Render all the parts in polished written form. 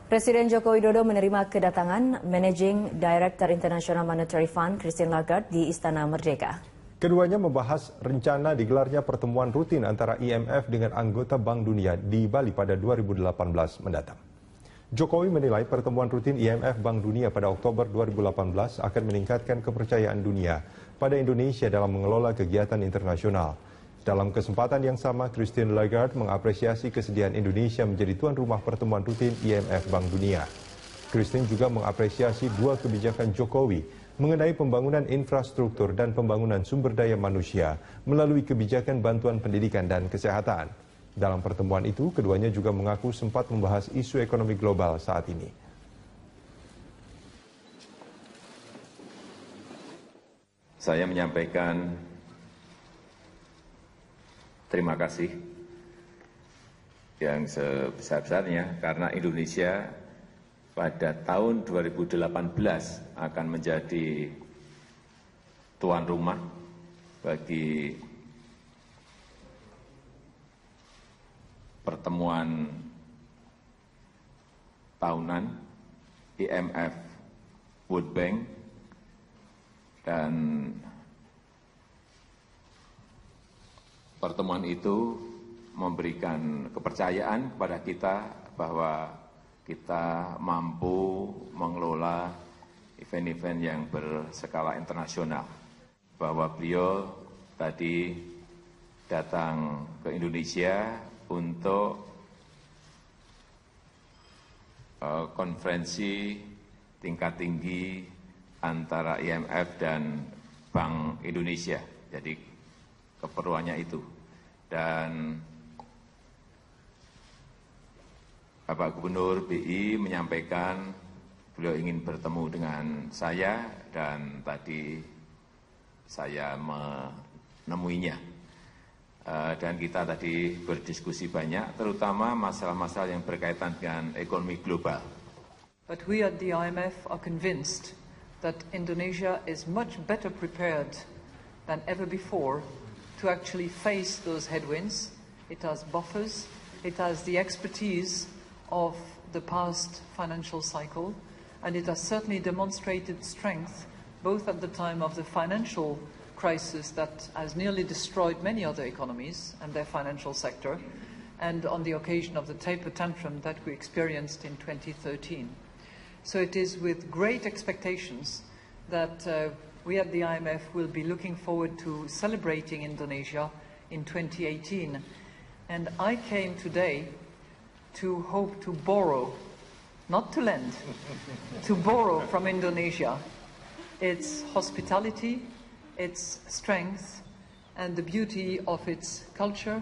Presiden Joko Widodo menerima kedatangan Managing Director International Monetary Fund Christine Lagarde di Istana Merdeka. Keduanya membahas rencana digelarnya pertemuan rutin antara IMF dengan anggota Bank Dunia di Bali pada 2018 mendatang. Jokowi menilai pertemuan rutin IMF Bank Dunia pada Oktober 2018 akan meningkatkan kepercayaan dunia pada Indonesia dalam mengelola kegiatan internasional. Dalam kesempatan yang sama, Christine Lagarde mengapresiasi kesediaan Indonesia menjadi tuan rumah pertemuan rutin IMF Bank Dunia. Christine juga mengapresiasi dua kebijakan Jokowi mengenai pembangunan infrastruktur dan pembangunan sumber daya manusia melalui kebijakan bantuan pendidikan dan kesehatan. Dalam pertemuan itu, keduanya juga mengaku sempat membahas isu ekonomi global saat ini. Saya menyampaikan terima kasih yang sebesar-besarnya karena Indonesia pada tahun 2018 akan menjadi tuan rumah bagi pertemuan tahunan IMF World Bank dan pertemuan itu memberikan kepercayaan kepada kita bahwa kita mampu mengelola event-event yang berskala internasional. Bahwa beliau tadi datang ke Indonesia untuk konferensi tingkat tinggi antara IMF dan Bank Indonesia. Jadi keperluannya itu. Dan Bapak Gubernur BI menyampaikan beliau ingin bertemu dengan saya dan tadi saya menemuinya. Dan kita tadi berdiskusi banyak, terutama masalah-masalah yang berkaitan dengan ekonomi global. But we at the IMF are convinced that Indonesia is much better prepared than ever before to actually face those headwinds. It has buffers, it has the expertise of the past financial cycle, and it has certainly demonstrated strength both at the time of the financial crisis that has nearly destroyed many other economies and their financial sector, and on the occasion of the taper tantrum that we experienced in 2013. So it is with great expectations that we at the IMF will be looking forward to celebrating Indonesia in 2018. And I came today to hope to borrow, not to lend, to borrow from Indonesia its hospitality, its strength, and the beauty of its culture,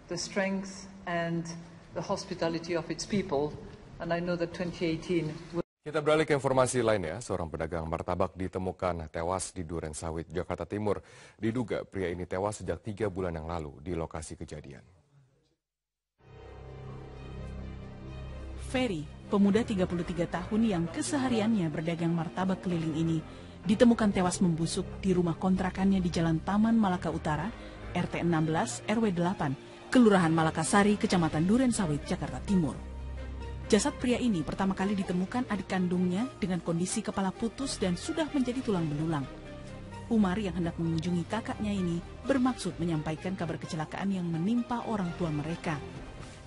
the strength and the hospitality of its people. And I know that 2018 will... Kita beralih ke informasi lainnya, seorang pedagang martabak ditemukan tewas di Duren Sawit, Jakarta Timur. Diduga pria ini tewas sejak 3 bulan yang lalu di lokasi kejadian. Ferry, pemuda 33 tahun yang kesehariannya berdagang martabak keliling ini, ditemukan tewas membusuk di rumah kontrakannya di Jalan Taman Malaka Utara, RT 16 RW 8, Kelurahan Malakasari, Kecamatan Duren Sawit, Jakarta Timur. Jasad pria ini pertama kali ditemukan adik kandungnya dengan kondisi kepala putus dan sudah menjadi tulang belulang. Umar yang hendak mengunjungi kakaknya ini bermaksud menyampaikan kabar kecelakaan yang menimpa orang tua mereka.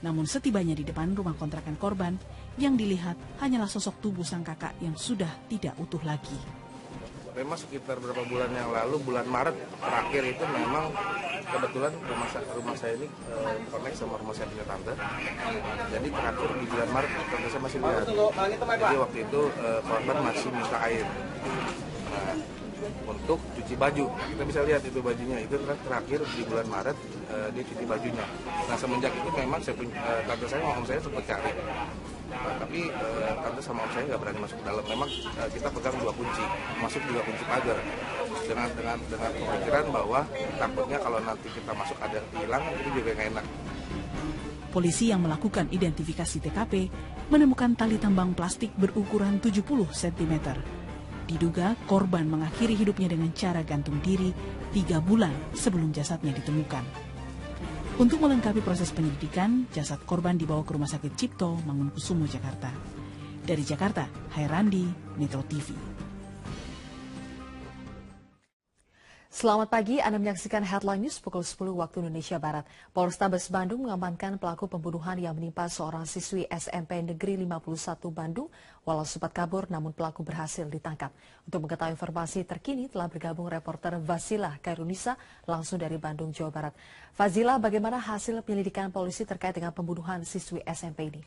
Namun setibanya di depan rumah kontrakan korban, yang dilihat hanyalah sosok tubuh sang kakak yang sudah tidak utuh lagi. Memang sekitar beberapa bulan yang lalu, bulan Maret terakhir itu memang kebetulan rumah saya ini connect sama rumah saya punya tante. Jadi terakhir di bulan Maret tante saya masih lihat. Jadi waktu itu korban masih minta air untuk cuci baju. Kita bisa lihat itu bajunya, itu terakhir di bulan Maret dia cuci bajunya. Nah semenjak itu memang tante saya sama om saya sempat cari. Tapi tante sama om saya nggak berani masuk ke dalam. Memang kita pegang 2 kunci, masuk juga kunci pagar. Dengan pemikiran bahwa takutnya kalau nanti kita masuk ada hilang, itu juga nggak enak. Polisi yang melakukan identifikasi TKP menemukan tali tambang plastik berukuran 70 cm. Diduga korban mengakhiri hidupnya dengan cara gantung diri 3 bulan sebelum jasadnya ditemukan. Untuk melengkapi proses penyelidikan, jasad korban dibawa ke Rumah Sakit Cipto, Mangunkusumo, Jakarta. Dari Jakarta, Hairandi, Metro TV. Selamat pagi, Anda menyaksikan Headline News pukul 10 waktu Indonesia Barat. Polrestabes Bandung mengamankan pelaku pembunuhan yang menimpa seorang siswi SMP Negeri 51 Bandung. Walau sempat kabur, namun pelaku berhasil ditangkap. Untuk mengetahui informasi terkini, telah bergabung reporter Vasila Kairunisa langsung dari Bandung, Jawa Barat. Fazila, bagaimana hasil penyelidikan polisi terkait dengan pembunuhan siswi SMP ini?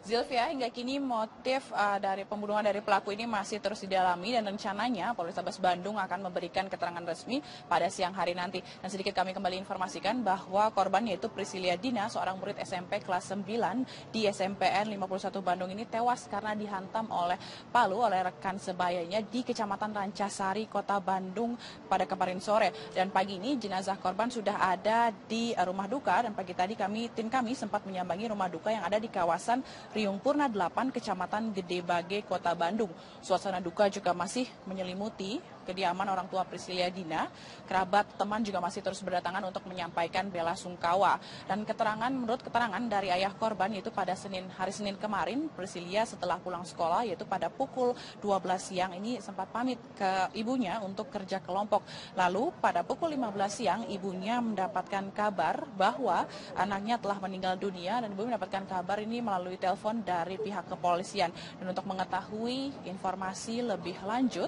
Zilvia, hingga kini motif dari pembunuhan dari pelaku ini masih terus didalami dan rencananya Polrestabes Bandung akan memberikan keterangan resmi pada siang hari nanti. Dan sedikit kami kembali informasikan bahwa korban yaitu Priscilia Dina, seorang murid SMP kelas 9 di SMPN 51 Bandung ini tewas karena dihantam oleh palu oleh rekan sebayanya di Kecamatan Rancasari, Kota Bandung pada kemarin sore. Dan pagi ini jenazah korban sudah ada di rumah duka dan pagi tadi tim kami sempat menyambangi rumah duka yang ada di kawasan Riung Purna 8, Kecamatan Gede Bage, Kota Bandung. Suasana duka juga masih menyelimuti kediaman orang tua Priscilia Dina. Kerabat teman juga masih terus berdatangan untuk menyampaikan bela sungkawa. Dan menurut keterangan dari ayah korban yaitu pada hari Senin kemarin, Priscilia setelah pulang sekolah yaitu pada pukul 12 siang ini sempat pamit ke ibunya untuk kerja kelompok. Lalu pada pukul 15 siang ibunya mendapatkan kabar bahwa anaknya telah meninggal dunia dan ibu mendapatkan kabar ini melalui telepon dari pihak kepolisian. Dan untuk mengetahui informasi lebih lanjut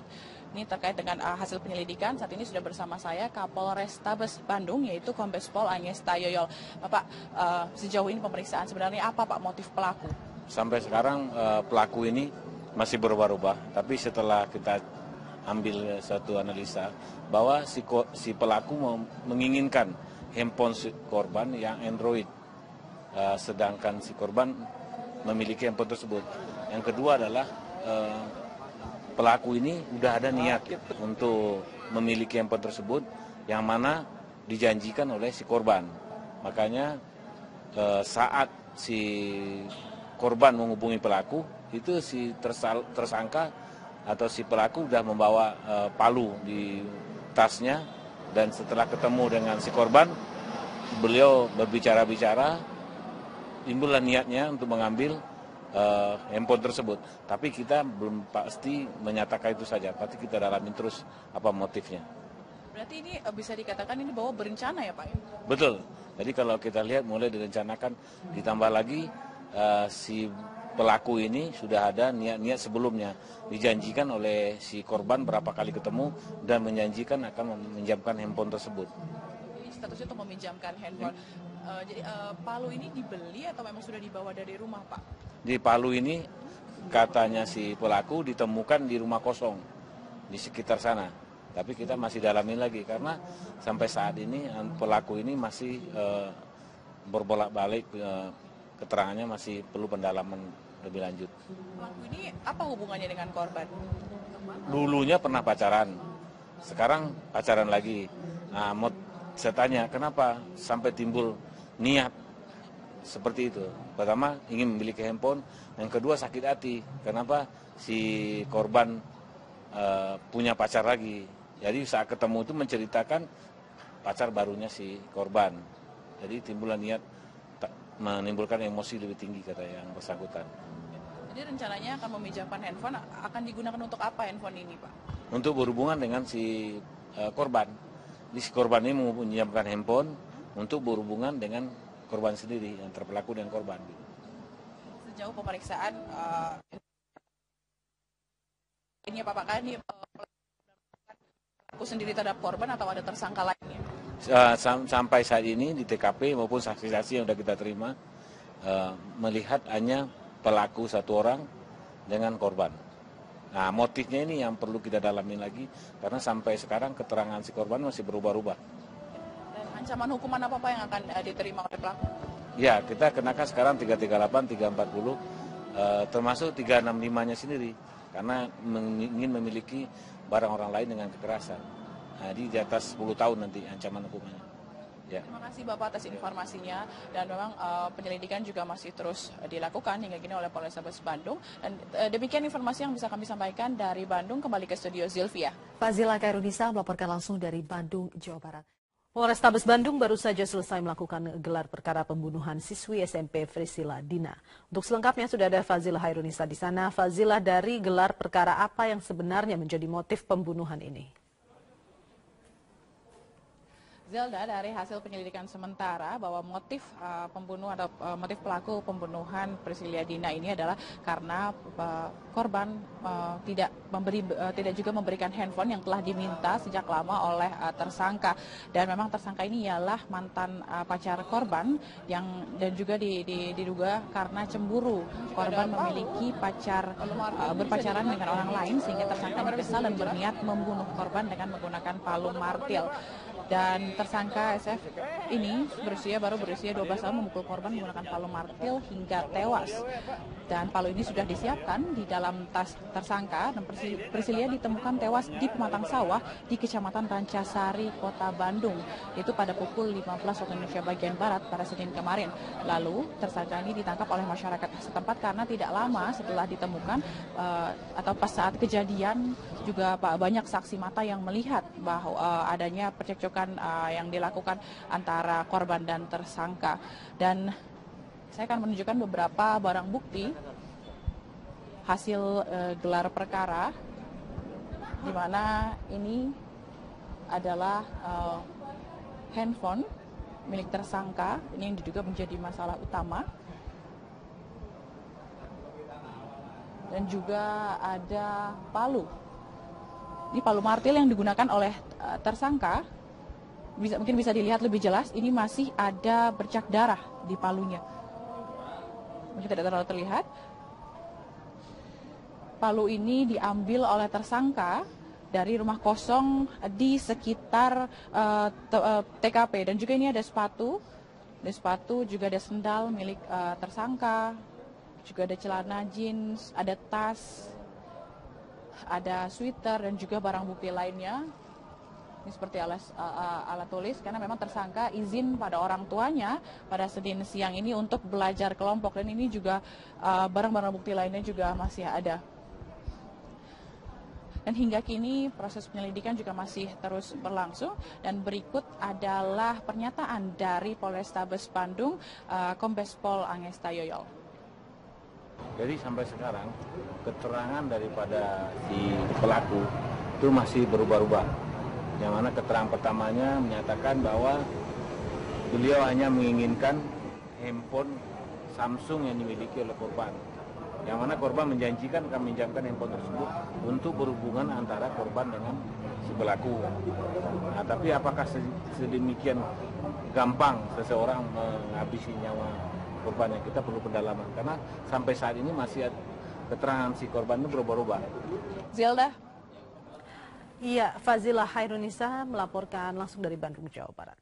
ini terkait dengan hasil penyelidikan, saat ini sudah bersama saya Kapolrestabes Bandung yaitu Kombes Pol Agnieszta Yoyol. Bapak, sejauh ini pemeriksaan sebenarnya apa Pak motif pelaku? Sampai sekarang pelaku ini masih berubah-ubah, tapi setelah kita ambil satu analisa bahwa si pelaku menginginkan handphone si korban yang Android, sedangkan si korban memiliki handphone tersebut. Yang kedua adalah pelaku ini udah ada niat untuk memiliki handphone tersebut yang mana dijanjikan oleh si korban. Makanya saat si korban menghubungi pelaku, itu si tersangka atau si pelaku udah membawa palu di tasnya, dan setelah ketemu dengan si korban, beliau berbicara-bicara, timbullah niatnya untuk mengambil handphone tersebut. Tapi kita belum pasti menyatakan itu saja, pasti kita dalamin terus apa motifnya. Berarti ini bisa dikatakan ini bahwa berencana ya Pak? Betul, jadi kalau kita lihat mulai direncanakan, ditambah lagi si pelaku ini sudah ada niat-niat sebelumnya, dijanjikan oleh si korban berapa kali ketemu dan menjanjikan akan meminjamkan handphone tersebut. Jadi statusnya untuk meminjamkan handphone. Jadi palu ini dibeli atau memang sudah dibawa dari rumah Pak? Di palu ini katanya si pelaku ditemukan di rumah kosong di sekitar sana. Tapi kita masih dalamin lagi karena sampai saat ini pelaku ini masih berbolak-balik, keterangannya masih perlu pendalaman lebih lanjut. Pelaku ini apa hubungannya dengan korban? Dulunya pernah pacaran, sekarang pacaran lagi. Nah, saya tanya kenapa sampai timbul niat seperti itu. Pertama ingin memiliki handphone, yang kedua sakit hati. Kenapa si korban punya pacar lagi? Jadi saat ketemu itu menceritakan pacar barunya si korban. Jadi timbul niat menimbulkan emosi lebih tinggi kata yang bersangkutan. Jadi rencananya akan meminjamkan handphone, akan digunakan untuk apa handphone ini Pak? Untuk berhubungan dengan si korban. Jadi si korban ini meminjamkan handphone untuk berhubungan dengan korban sendiri, yang terpelaku dengan korban. Sejauh pemeriksaan ini Pak ini pelaku sendiri terhadap korban atau ada tersangka lainnya? Sampai saat ini di TKP maupun saksi-saksi yang sudah kita terima melihat hanya pelaku satu orang dengan korban. Nah, motifnya ini yang perlu kita dalamin lagi karena sampai sekarang keterangan si korban masih berubah-ubah. Ancaman hukuman apa Pak yang akan diterima oleh pelaku? Ya, kita kenakan sekarang 338, 340, termasuk 365-nya sendiri. Karena ingin memiliki barang orang lain dengan kekerasan. Nah, di atas 10 tahun nanti ancaman hukumannya. Ya. Terima kasih Bapak atas informasinya. Dan memang penyelidikan juga masih terus dilakukan hingga kini oleh Polrestabes Bandung. Dan demikian informasi yang bisa kami sampaikan dari Bandung. Kembali ke studio Zilvia. Fazila Kairunisa melaporkan langsung dari Bandung, Jawa Barat. Polrestabes Bandung baru saja selesai melakukan gelar perkara pembunuhan siswi SMP Priscilla Dina. Untuk selengkapnya sudah ada Fazila Hairunisa di sana. Fazila, dari gelar perkara apa yang sebenarnya menjadi motif pembunuhan ini? Zelda, dari hasil penyelidikan sementara bahwa motif pembunuh atau motif pelaku pembunuhan Priscilla Dina ini adalah karena korban tidak juga memberikan handphone yang telah diminta sejak lama oleh tersangka, dan memang tersangka ini ialah mantan pacar korban dan juga diduga karena cemburu korban memiliki pacar berpacaran dengan orang lain sehingga tersangka kesal dan berniat membunuh korban dengan menggunakan palu martil. Dan tersangka SF ini baru berusia 12 tahun memukul korban menggunakan palu martil hingga tewas. Dan palu ini sudah disiapkan di dalam tas tersangka, dan Priscilla ditemukan tewas di pematang sawah di Kecamatan Rancasari, Kota Bandung. Itu pada pukul 15 waktu Indonesia bagian Barat pada Senin kemarin. Lalu tersangka ini ditangkap oleh masyarakat setempat karena tidak lama setelah ditemukan atau pas saat kejadian juga banyak saksi mata yang melihat bahwa adanya percekcokan yang dilakukan antara korban dan tersangka. Dan saya akan menunjukkan beberapa barang bukti hasil gelar perkara, di mana ini adalah handphone milik tersangka, ini yang diduga menjadi masalah utama. Dan juga ada palu. Ini palu martil yang digunakan oleh tersangka. Mungkin bisa dilihat lebih jelas, ini masih ada bercak darah di palunya. Mungkin tidak terlalu terlihat. Palu ini diambil oleh tersangka dari rumah kosong di sekitar TKP. Dan juga ini ada sepatu. Ada sepatu, juga ada sendal milik tersangka. Juga ada celana jeans, ada tas, ada sweater, dan juga barang bukti lainnya. Ini seperti alat tulis, karena memang tersangka izin pada orang tuanya pada Senin siang ini untuk belajar kelompok, dan ini juga barang-barang bukti lainnya juga masih ada. Dan hingga kini proses penyelidikan juga masih terus berlangsung, dan berikut adalah pernyataan dari Polrestabes Bandung, Kombes Pol Angesta Yoyol. Jadi sampai sekarang keterangan daripada si pelaku itu masih berubah-ubah. Yang mana keterangan pertamanya menyatakan bahwa beliau hanya menginginkan handphone Samsung yang dimiliki oleh korban. Yang mana korban menjanjikan akan meminjamkan handphone tersebut untuk berhubungan antara korban dengan si pelaku. Nah, tapi apakah sedemikian gampang seseorang menghabisi nyawa korbannya? Kita perlu pendalaman, karena sampai saat ini masih keterangan si korban itu berubah-ubah. Zelda. Iya, Fazila Hairunisa melaporkan langsung dari Bandung, Jawa Barat.